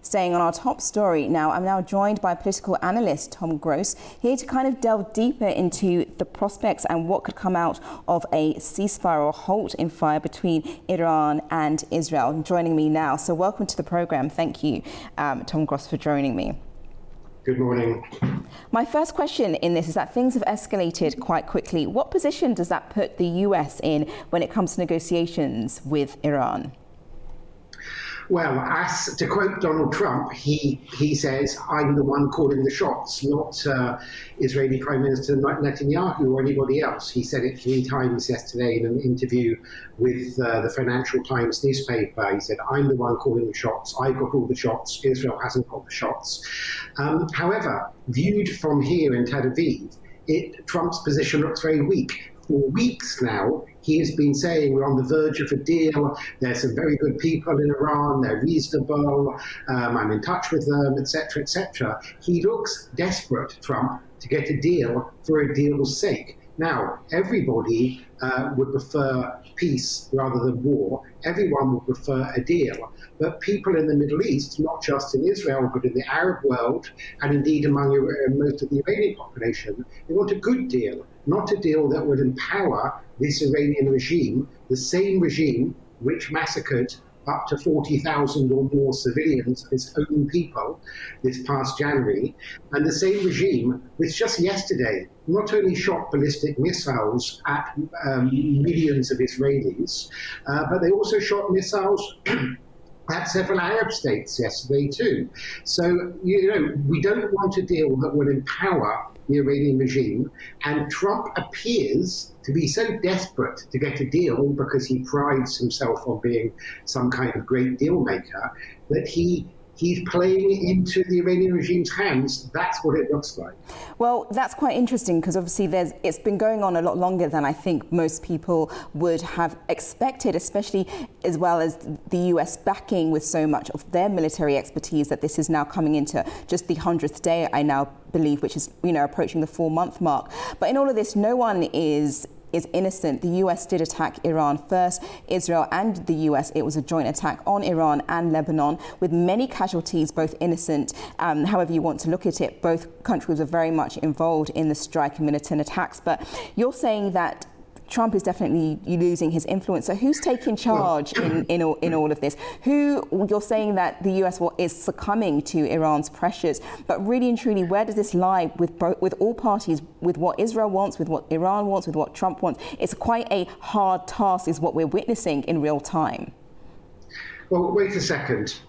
staying on our top story now, I'm now joined by political analyst Tom Gross, here to kind of delve deeper into the prospects and what could come out of a ceasefire or halt in fire between Iran and Israel. Joining me now. So welcome to the program. Thank you, Tom Gross, for joining me. Good morning. My first question in this is that things have escalated quite quickly. What position does that put the US in when it comes to negotiations with Iran? Well, as to quote Donald Trump, he says, I'm the one calling the shots, not Israeli Prime Minister Netanyahu or anybody else. He said it 3 times yesterday in an interview with the Financial Times newspaper. He said, I'm the one calling the shots. I've got all the shots. Israel hasn't got the shots. However, viewed from here in Tel Aviv, Trump's position looks very weak. For weeks now, he has been saying we're on the verge of a deal. There's some very good people in Iran. They're reasonable. I'm in touch with them, etc., etc. He looks desperate, Trump, to get a deal for a deal's sake. Now, everybody would prefer peace rather than war. Everyone would prefer a deal. But people in the Middle East, not just in Israel, but in the Arab world, and indeed among most of the Iranian population, they want a good deal, not a deal that would empower this Iranian regime, the same regime which massacred up to 40,000 or more civilians of its own people this past January, and the same regime which just yesterday not only shot ballistic missiles at millions of Israelis, but they also shot missiles at several Arab states yesterday too. So, we don't want a deal that will empower the Iranian regime, and Trump appears to be so desperate to get a deal because he prides himself on being some kind of great deal maker that he's playing into the Iranian regime's hands. That's what it looks like. Well, that's quite interesting because obviously it's been going on a lot longer than I think most people would have expected, especially as well as the US backing with so much of their military expertise that this is now coming into just the 100th day, I now believe, which is, approaching the 4-month mark. But in all of this, no one is innocent. The US did attack Iran first, Israel and the US. It was a joint attack on Iran and Lebanon with many casualties, both innocent, however you want to look at it. Both countries are very much involved in the strike and militant attacks. But you're saying that Trump is definitely losing his influence. So who's taking charge in all of this? You're saying that the US is succumbing to Iran's pressures, but really and truly, where does this lie with all parties, with what Israel wants, with what Iran wants, with what Trump wants? It's quite a hard task, is what we're witnessing in real time. Well, wait a second.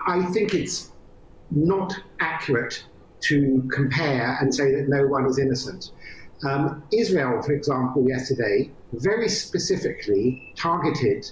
I think it's not accurate to compare and say that no one is innocent. Israel, for example, yesterday very specifically targeted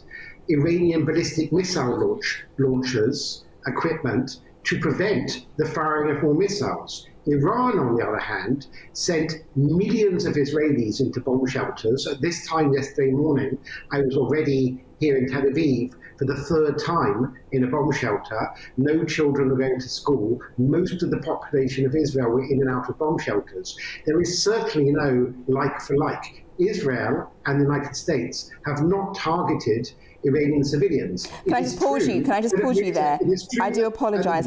Iranian ballistic missile launchers equipment to prevent the firing of more missiles. Iran, on the other hand, sent millions of Israelis into bomb shelters. At this time yesterday morning, I was already here in Tel Aviv for the 3rd time in a bomb shelter. No children were going to school. Most of the population of Israel were in and out of bomb shelters. There is certainly no like for like. Israel and the United States have not targeted Iranian civilians. Can I just pause you there? I do apologize.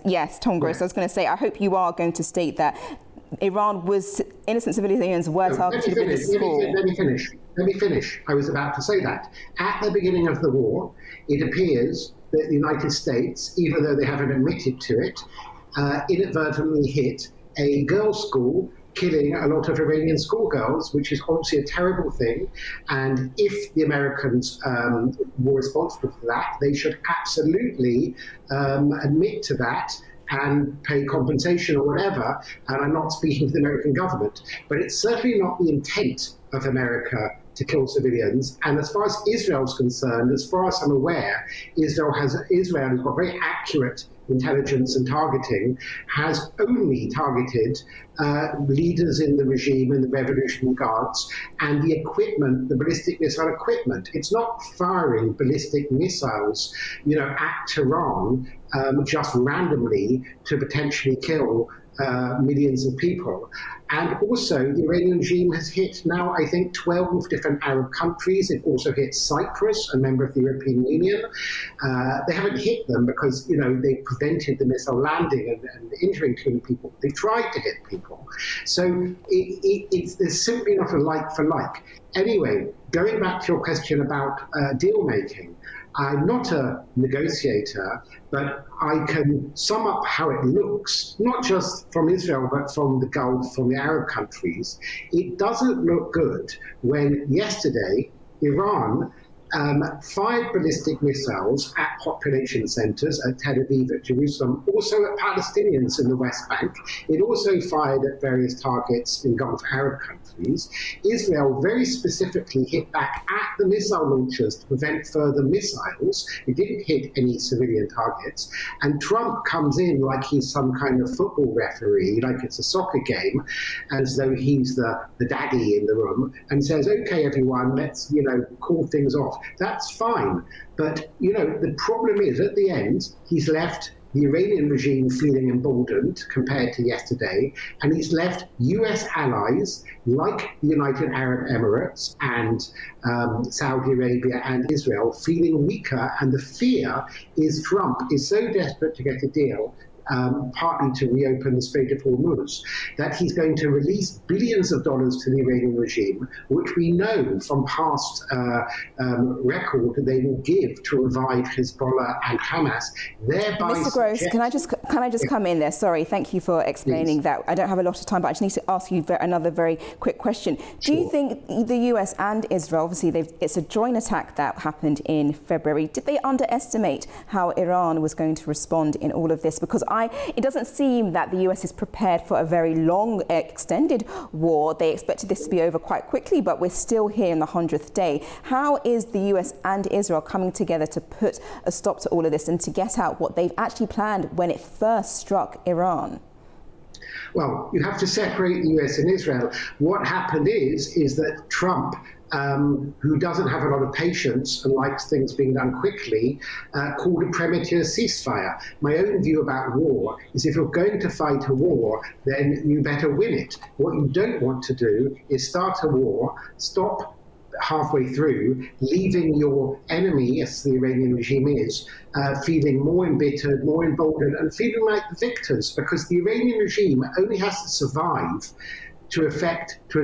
Yes, Tom Gross, I was going to say, I hope you are going to state that Iran was, innocent civilians were targeted with the school. Let me finish. I was about to say that. At the beginning of the war, it appears that the United States, even though they haven't admitted to it, inadvertently hit a girls' school, killing a lot of Iranian schoolgirls, which is obviously a terrible thing. And if the Americans were responsible for that, they should absolutely admit to that and pay compensation or whatever. And I'm not speaking for the American government, but it's certainly not the intent of America to kill civilians. And as far as Israel's concerned, as far as I'm aware, Israel has got very accurate intelligence and targeting, has only targeted leaders in the regime and the Revolutionary Guards and the equipment, the ballistic missile equipment. It's not firing ballistic missiles, at Tehran just randomly to potentially kill millions of people. And also, the Iranian regime has hit now, I think, 12 different Arab countries. It also hit Cyprus, a member of the European Union. They haven't hit them because, they prevented the missile landing and injuring too many people. They tried to hit people. So there's simply not a like for like. Anyway, going back to your question about deal making, I'm not a negotiator, but I can sum up how it looks, not just from Israel, but from the Gulf, from the Arab countries. It doesn't look good when yesterday Iran fired ballistic missiles at population centres, at Tel Aviv, at Jerusalem, also at Palestinians in the West Bank. It also fired at various targets in Gulf Arab countries. Israel very specifically hit back at the missile launchers to prevent further missiles. It didn't hit any civilian targets. And Trump comes in like he's some kind of football referee, like it's a soccer game, as though he's the daddy in the room, and says, okay, everyone, let's, call things off. That's fine. But, the problem is at the end, he's left the Iranian regime feeling emboldened compared to yesterday, and he's left US allies like the United Arab Emirates and Saudi Arabia and Israel feeling weaker, and the fear is Trump is so desperate to get a deal, partly to reopen the Strait of Hormuz, that he's going to release billions of dollars to the Iranian regime, which we know from past record they will give to revive Hezbollah and Hamas. Thereby, Mr. Gross, can I just come in there? Sorry, thank you for explaining that. I don't have a lot of time, but I just need to ask you another very quick question. Do you think the US and Israel, obviously it's a joint attack that happened in February, did they underestimate how Iran was going to respond in all of this? Because it doesn't seem that the US is prepared for a very long, extended war. They expected this to be over quite quickly, but we're still here in the 100th day. How is the US and Israel coming together to put a stop to all of this and to get out what they've actually planned when it first struck Iran? Well, you have to separate the US and Israel. What happened is that Trump, who doesn't have a lot of patience and likes things being done quickly, called a premature ceasefire. My own view about war is if you're going to fight a war, then you better win it. What you don't want to do is start a war, stop halfway through, leaving your enemy, as the Iranian regime is, feeling more embittered, more emboldened, and feeling like the victors, because the Iranian regime only has to survive to in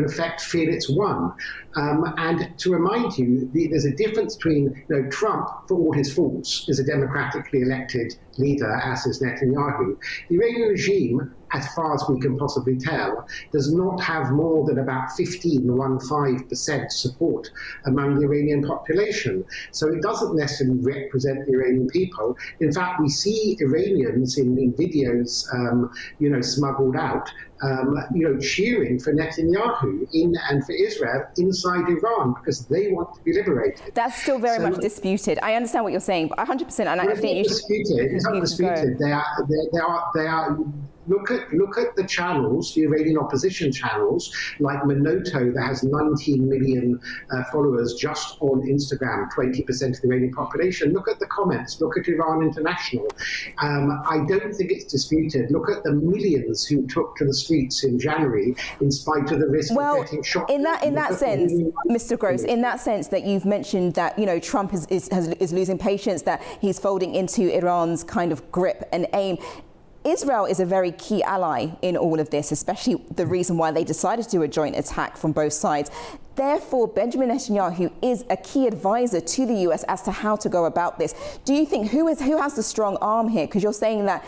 effect feel it's won. And to remind you, there's a difference between Trump, for all his faults, is a democratically elected leader, as is Netanyahu. The Iranian regime, as far as we can possibly tell, does not have more than about 15% support among the Iranian population. So it doesn't necessarily represent the Iranian people. In fact, we see Iranians in videos, smuggled out, cheering for Netanyahu and for Israel inside Iran because they want to be liberated. That's still very much disputed. I understand what you're saying, but 100%. And I think it's not disputed. They are. Look at the channels, the Iranian opposition channels, like Manoto, that has 19 million followers just on Instagram, 20% of the Iranian population. Look at the comments. Look at Iran International. I don't think it's disputed. Look at the millions who took to the streets in January, in spite of the risk of getting shot. In that sense, Mr. Gross, in that sense that you've mentioned that Trump is losing patience, that he's folding into Iran's kind of grip and aim. Israel is a very key ally in all of this, especially the reason why they decided to do a joint attack from both sides. Therefore, Benjamin Netanyahu is a key advisor to the US as to how to go about this. Do you think who has the strong arm here? Because you're saying that,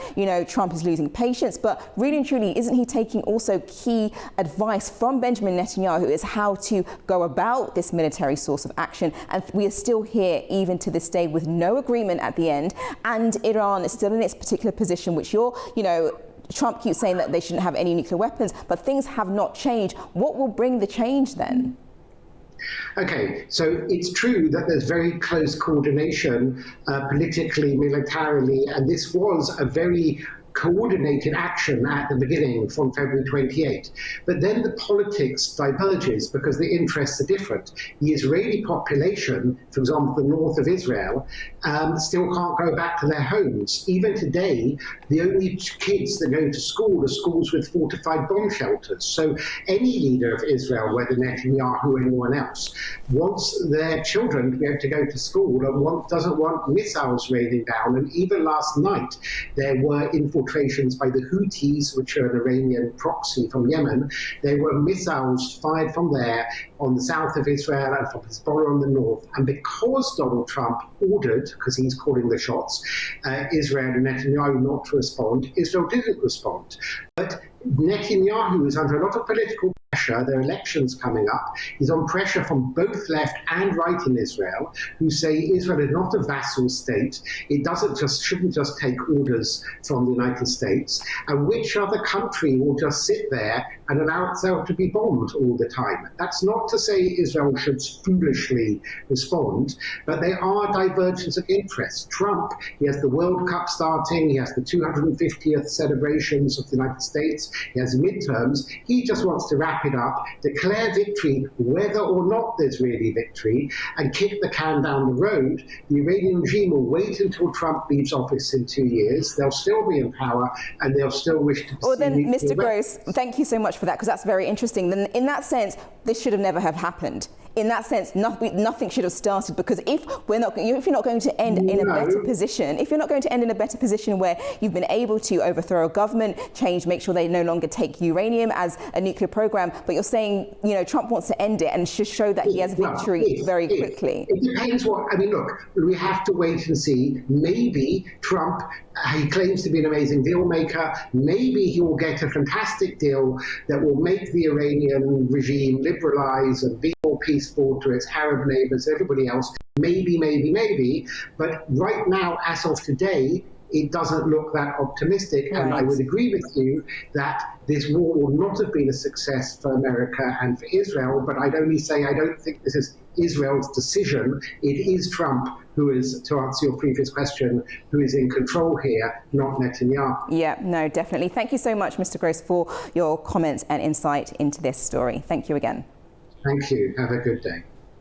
Trump is losing patience, but really and truly, isn't he taking also key advice from Benjamin Netanyahu as how to go about this military source of action? And we are still here even to this day with no agreement at the end, and Iran is still in its particular position, which Trump keeps saying that they shouldn't have any nuclear weapons, but things have not changed. What will bring the change then? Okay, so it's true that there's very close coordination politically, militarily, and this was a very coordinated action at the beginning from February 28. But then the politics diverges because the interests are different. The Israeli population, for example, the north of Israel, still can't go back to their homes. Even today, the only kids that go to school are schools with fortified bomb shelters. So any leader of Israel, whether Netanyahu or anyone else, wants their children to be able to go to school and doesn't want missiles raining down. And even last night, there were infiltrations by the Houthis, which are an Iranian proxy from Yemen. There were missiles fired from there on the south of Israel and from Hezbollah on the north. And because Donald Trump ordered, because he's calling the shots, Israel and Netanyahu not to respond, Israel didn't respond. But Netanyahu is under a lot of political pressure. There are elections coming up. He's on pressure from both left and right in Israel, who say Israel is not a vassal state. It shouldn't just take orders from the United States. And which other country will just sit there and allow itself to be bombed all the time? That's not to say Israel should foolishly respond, but there are divergences of interest. Trump, he has the World Cup starting, he has the 250th celebrations of the United States, he has midterms. He just wants to wrap it up, declare victory, whether or not there's really victory, and kick the can down the road. The Iranian regime will wait until Trump leaves office in 2 years. They'll still be in power, and they'll still wish to. Well, then, Mr. Gross, thank you so much for that, because that's very interesting. Then, in that sense, this should have never have happened. In that sense, nothing should have started, because if you're not going to end in a better position, if you're not going to end in a better position where you've been able to overthrow a government, make sure they no longer take uranium as a nuclear program, but you're saying, Trump wants to end it and show that he has victory very quickly. It depends look, we have to wait and see. Maybe Trump, he claims to be an amazing deal maker. Maybe he will get a fantastic deal that will make the Iranian regime liberalize and be more peaceful to its Arab neighbors, everybody else. Maybe. But right now, as of today, it doesn't look that optimistic. Right. And I would agree with you that this war will not have been a success for America and for Israel, but I'd only say I don't think this is Israel's decision. It is Trump who is, to answer your previous question, who is in control here, not Netanyahu. Yeah, no, definitely. Thank you so much, Mr. Gross, for your comments and insight into this story. Thank you again. Thank you. Have a good day.